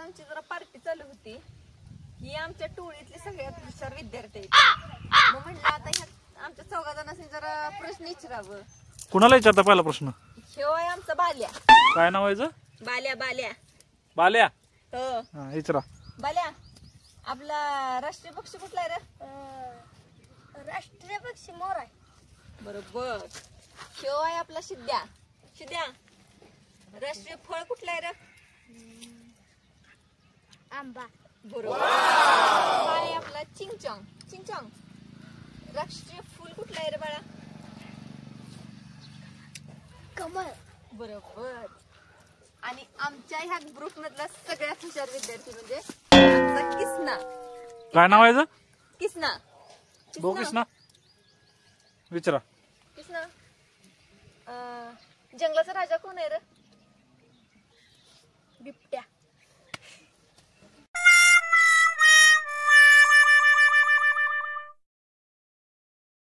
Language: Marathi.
आमची जरा पार्टी चालू होती. ही आमच्या टोळीतली सगळ्यात हुशार विद्यार्थी आहेत. मग म्हणलं आता ह्या आमच्या चौघा जणांनी जरा प्रश्न विचारावं. कुणाला विचारता पहिला प्रश्न? ह्यो आहे आमचा बाल्या. काय नाव आहे? बाल्या बाल्या बाल्या. हो हा विचारा. बाल्या, आपला राष्ट्रीय पक्षी कुठला आहे रे? राष्ट्रीय पक्षी मोर आहे. बरोबर. ह्यो आहे आपला शिद्या. शिद्या, राष्ट्रीय फळ कुठलं आहे रे? आंबा. बरोबर. हा आहे आपला चिंचॉंग. चिंचॉंग, राष्ट्रीय फुल कुठलं आहे रे बाळा? कमळ. बरोबर. आणि आमच्या ह्या ग्रुप मधला सगळ्यात हुशार विद्यार्थी म्हणजे आमचा किसना. काय नाव आहे? किसना. भाऊ कृष्णा. विचारा. किसना, जंगलाचा राजा कोण आहे रे? बिबट्या.